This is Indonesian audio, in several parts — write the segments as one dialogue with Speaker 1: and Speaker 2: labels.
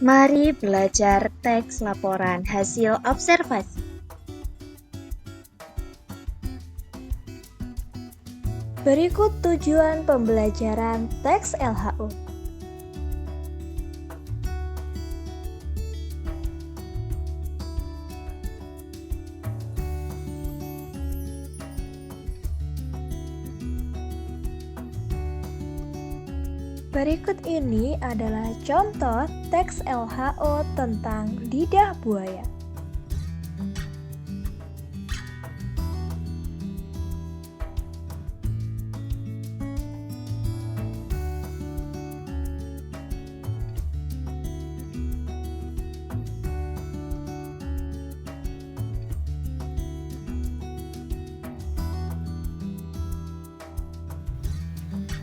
Speaker 1: Mari belajar teks laporan hasil observasi.
Speaker 2: Berikut tujuan pembelajaran teks LHO. Berikut ini adalah contoh teks LHO tentang lidah buaya.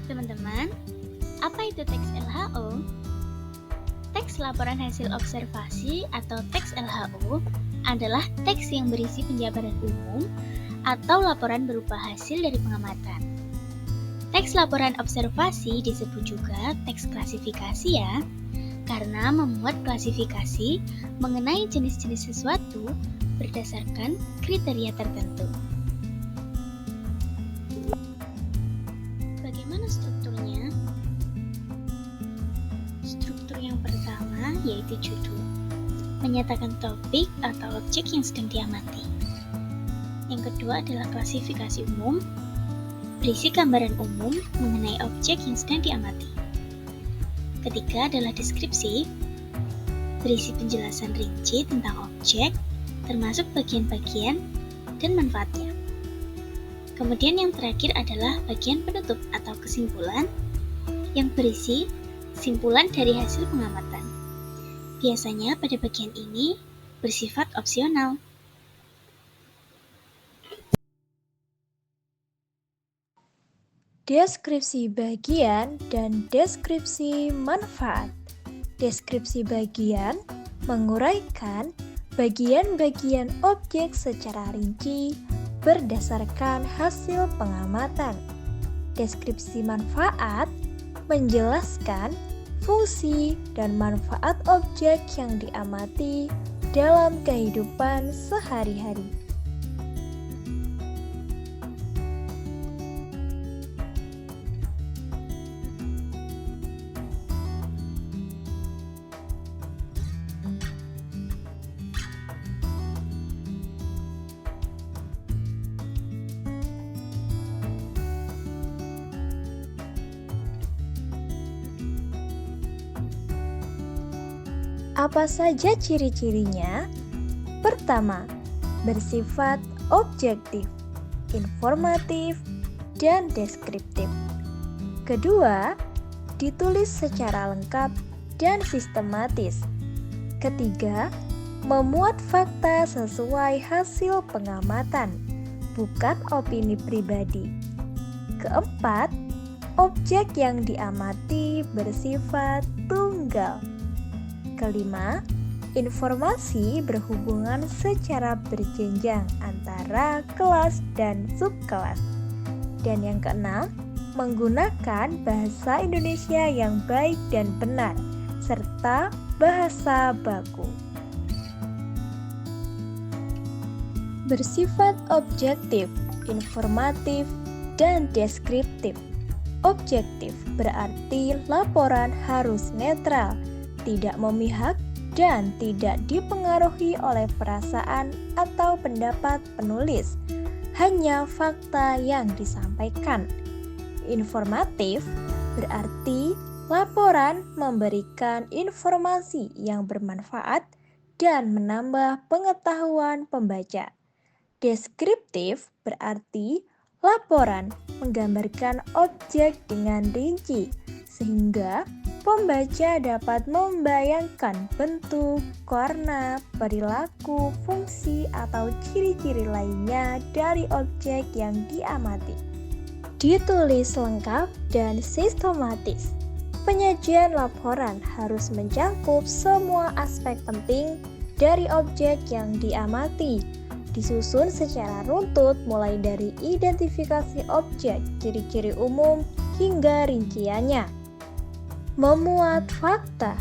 Speaker 3: Teman-teman, apa itu teks LHO? Teks laporan hasil observasi atau teks LHO adalah teks yang berisi penjabaran umum atau laporan berupa hasil dari pengamatan. Teks laporan observasi disebut juga teks klasifikasi ya, karena memuat klasifikasi mengenai jenis-jenis sesuatu berdasarkan kriteria tertentu. Bagaimana strukturnya? Struktur yang pertama yaitu judul, menyatakan topik atau objek yang sedang diamati. Yang kedua adalah klasifikasi umum, berisi gambaran umum mengenai objek yang sedang diamati. Ketiga adalah deskripsi, berisi penjelasan rinci tentang objek, termasuk bagian-bagian dan manfaatnya. Kemudian yang terakhir adalah bagian penutup atau kesimpulan, yang berisi kesimpulan dari hasil pengamatan. Biasanya pada bagian ini bersifat opsional.
Speaker 2: Deskripsi bagian dan deskripsi manfaat. Deskripsi bagian menguraikan bagian-bagian objek secara rinci berdasarkan hasil pengamatan. Deskripsi manfaat menjelaskan fungsi dan manfaat objek yang diamati dalam kehidupan sehari-hari. Apa saja ciri-cirinya? Pertama, bersifat objektif, informatif, dan deskriptif. Kedua, ditulis secara lengkap dan sistematis. Ketiga, memuat fakta sesuai hasil pengamatan, bukan opini pribadi. Keempat, objek yang diamati bersifat tunggal. Kelima, informasi berhubungan secara berjenjang antara kelas dan subkelas. Dan yang keenam, menggunakan bahasa Indonesia yang baik dan benar, serta bahasa baku. Bersifat objektif, informatif, dan deskriptif. Objektif berarti laporan harus netral, tidak memihak, dan tidak dipengaruhi oleh perasaan atau pendapat penulis, hanya fakta yang disampaikan. Informatif berarti laporan memberikan informasi yang bermanfaat dan menambah pengetahuan pembaca. Deskriptif berarti laporan menggambarkan objek dengan rinci, sehingga pembaca dapat membayangkan bentuk, warna, perilaku, fungsi, atau ciri-ciri lainnya dari objek yang diamati. Ditulis lengkap dan sistematis. Penyajian laporan harus mencakup semua aspek penting dari objek yang diamati, disusun secara runtut mulai dari identifikasi objek, ciri-ciri umum, hingga rinciannya. Memuat fakta.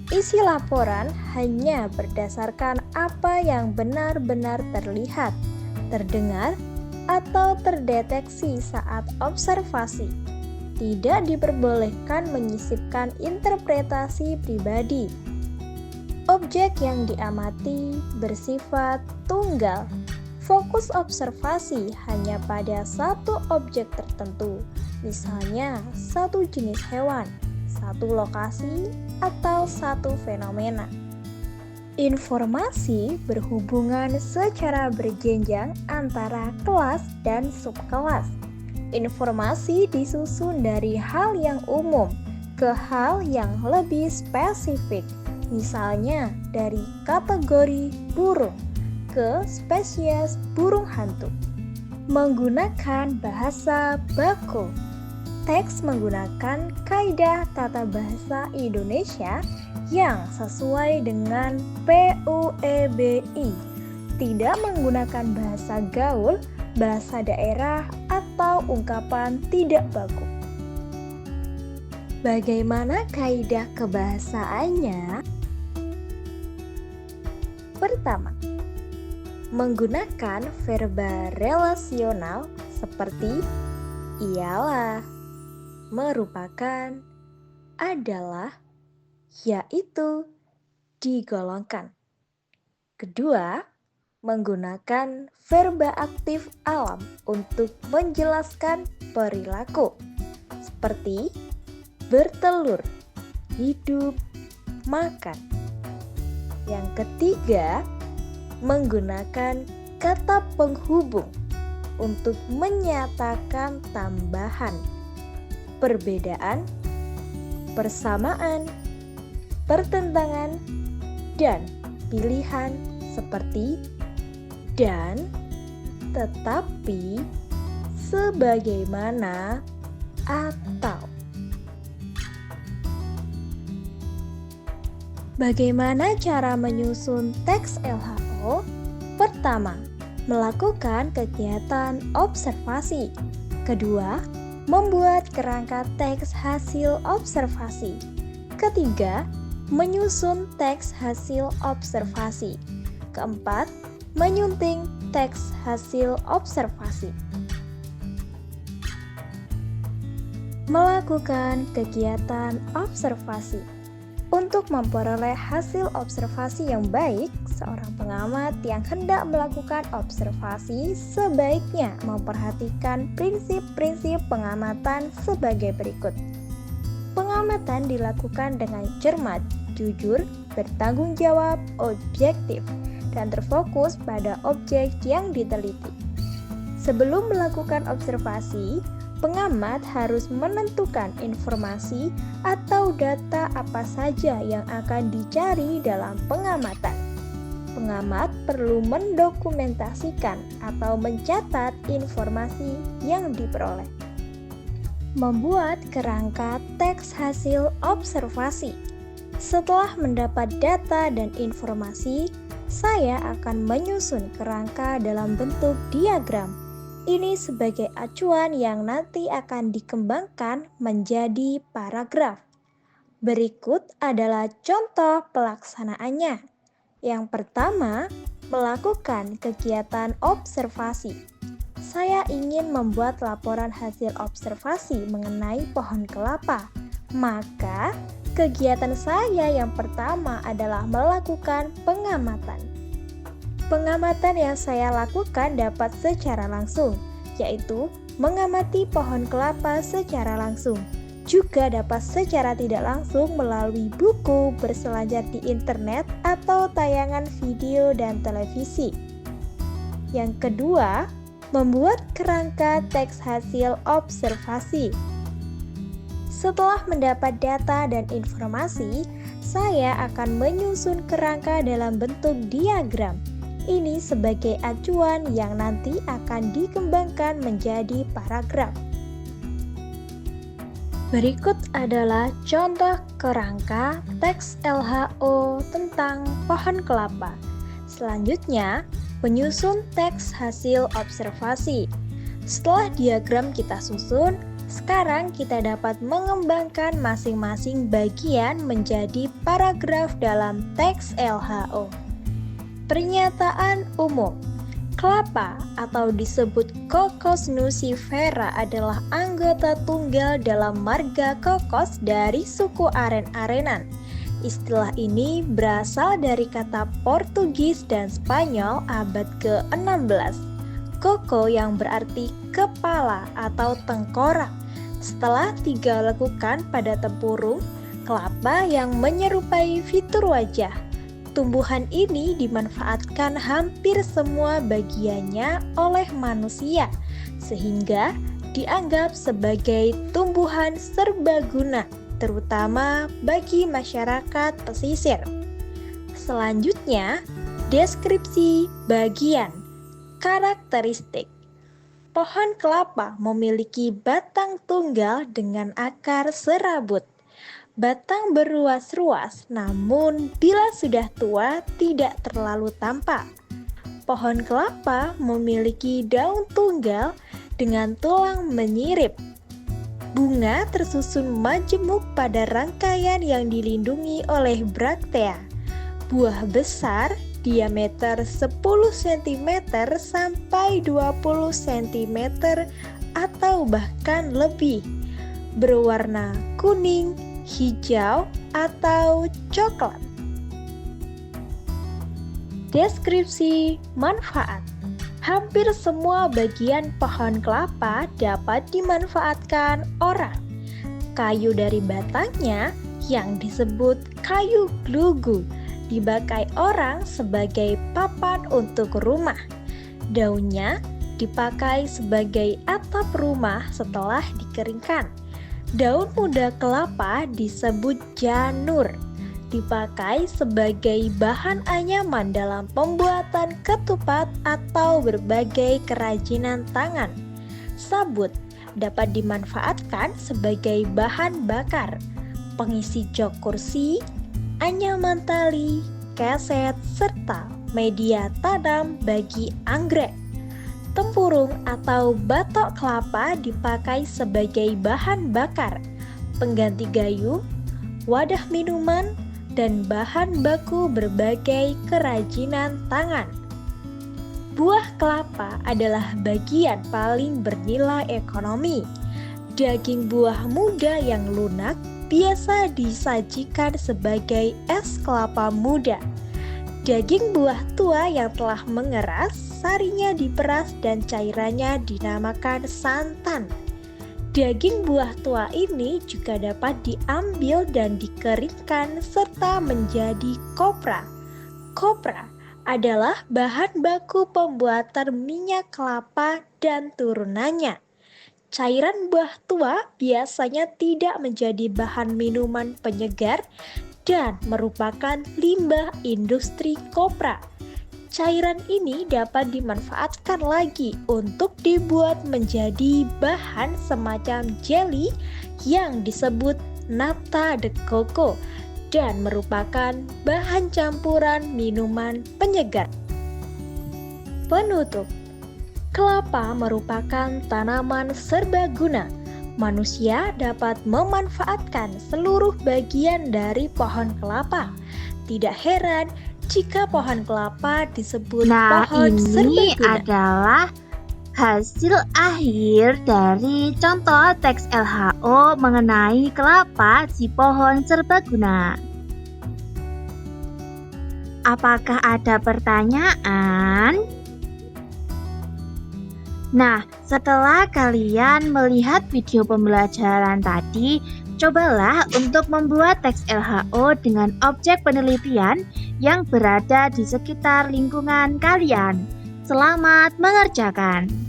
Speaker 2: Isi laporan hanya berdasarkan apa yang benar-benar terlihat, terdengar, atau terdeteksi saat observasi. Tidak diperbolehkan menyisipkan interpretasi pribadi. Objek yang diamati bersifat tunggal. Fokus observasi hanya pada satu objek tertentu, misalnya satu jenis hewan, satu lokasi, atau satu fenomena. Informasi berhubungan secara berjenjang antara kelas dan subkelas. Informasi disusun dari hal yang umum ke hal yang lebih spesifik, misalnya dari kategori burung ke spesies burung hantu. Menggunakan bahasa baku. Teks menggunakan kaidah tata bahasa Indonesia yang sesuai dengan PUEBI. Tidak menggunakan bahasa gaul, bahasa daerah, atau ungkapan tidak baku. Bagaimana kaidah kebahasaannya? Pertama, menggunakan verba relasional seperti ialah, merupakan, adalah, yaitu, digolongkan. Kedua, menggunakan verba aktif alam untuk menjelaskan perilaku seperti bertelur, hidup, makan. Yang ketiga, menggunakan kata penghubung untuk menyatakan tambahan, perbedaan, persamaan, pertentangan, dan pilihan seperti dan, tetapi, sebagaimana, atau. Bagaimana cara menyusun teks LHO? Pertama, melakukan kegiatan observasi. Kedua, membuat kerangka teks hasil observasi. Ketiga, menyusun teks hasil observasi. Keempat, menyunting teks hasil observasi. Melakukan kegiatan observasi. Untuk memperoleh hasil observasi yang baik, seorang pengamat yang hendak melakukan observasi sebaiknya memperhatikan prinsip-prinsip pengamatan sebagai berikut. Pengamatan dilakukan dengan cermat, jujur, bertanggung jawab, objektif, dan terfokus pada objek yang diteliti. Sebelum melakukan observasi, pengamat harus menentukan informasi atau data apa saja yang akan dicari dalam pengamatan. Pengamat perlu mendokumentasikan atau mencatat informasi yang diperoleh. Membuat kerangka teks hasil observasi. Setelah mendapat data dan informasi, saya akan menyusun kerangka dalam bentuk diagram. Ini sebagai acuan yang nanti akan dikembangkan menjadi paragraf. Berikut adalah contoh pelaksanaannya. Yang pertama, melakukan kegiatan observasi. Saya ingin membuat laporan hasil observasi mengenai pohon kelapa. Maka, kegiatan saya yang pertama adalah melakukan pengamatan. Pengamatan yang saya lakukan dapat secara langsung, yaitu mengamati pohon kelapa secara langsung. Juga dapat secara tidak langsung melalui buku, berselancar di internet, atau tayangan video dan televisi. Yang kedua, membuat kerangka teks hasil observasi. Setelah mendapat data dan informasi, saya akan menyusun kerangka dalam bentuk diagram. Ini sebagai acuan yang nanti akan dikembangkan menjadi paragraf. Berikut adalah contoh kerangka teks LHO tentang pohon kelapa. Selanjutnya, penyusun teks hasil observasi. Setelah diagram kita susun, Sekarang kita dapat mengembangkan masing-masing bagian menjadi paragraf dalam teks LHO. Pernyataan umum. Kelapa atau disebut Cocos nucifera adalah anggota tunggal dalam marga kokos dari suku Aren-Arenan. Istilah ini berasal dari kata Portugis dan Spanyol abad ke-16. Coco yang berarti kepala atau tengkorak. Setelah 3 lekukan pada tempurung, kelapa yang menyerupai fitur wajah. Tumbuhan ini dimanfaatkan hampir semua bagiannya oleh manusia, sehingga dianggap sebagai tumbuhan serbaguna, terutama bagi masyarakat pesisir. Selanjutnya, deskripsi bagian. Karakteristik. Pohon kelapa memiliki batang tunggal dengan akar serabut. Batang beruas-ruas, namun bila sudah tua tidak terlalu tampak. Pohon kelapa memiliki daun tunggal dengan tulang menyirip. Bunga tersusun majemuk pada rangkaian yang dilindungi oleh braktea. Buah besar diameter 10 cm sampai 20 cm atau bahkan lebih. Berwarna kuning, hijau, atau coklat. Deskripsi manfaat. Hampir semua bagian pohon kelapa dapat dimanfaatkan orang. Kayu dari batangnya yang disebut kayu glugu dipakai orang sebagai papan untuk rumah. Daunnya dipakai sebagai atap rumah setelah dikeringkan. Daun muda kelapa disebut janur, dipakai sebagai bahan anyaman dalam pembuatan ketupat atau berbagai kerajinan tangan. Sabut dapat dimanfaatkan sebagai bahan bakar, pengisi jok kursi, anyaman tali, keset, serta media tanam bagi anggrek. Tempurung atau batok kelapa dipakai sebagai bahan bakar, pengganti gayung, wadah minuman, dan bahan baku berbagai kerajinan tangan. Buah kelapa adalah bagian paling bernilai ekonomi. Daging buah muda yang lunak biasa disajikan sebagai es kelapa muda. Daging buah tua yang telah mengeras, sarinya diperas dan cairannya dinamakan santan. Daging buah tua ini juga dapat diambil dan dikeringkan serta menjadi kopra. Kopra adalah bahan baku pembuatan minyak kelapa dan turunannya. Cairan buah tua biasanya tidak menjadi bahan minuman penyegar dan merupakan limbah industri kopra. Cairan ini dapat dimanfaatkan lagi untuk dibuat menjadi bahan semacam jelly yang disebut nata de coco dan merupakan bahan campuran minuman penyegar. Penutup. Kelapa merupakan tanaman serbaguna. Manusia dapat memanfaatkan seluruh bagian dari pohon kelapa. Tidak heran jika pohon kelapa disebut pohon serbaguna.
Speaker 1: Ini adalah hasil akhir dari contoh teks LHO mengenai kelapa si pohon serbaguna. Apakah ada pertanyaan? Nah, setelah kalian melihat video pembelajaran tadi, cobalah untuk membuat teks LHO dengan objek penelitian yang berada di sekitar lingkungan kalian. Selamat mengerjakan!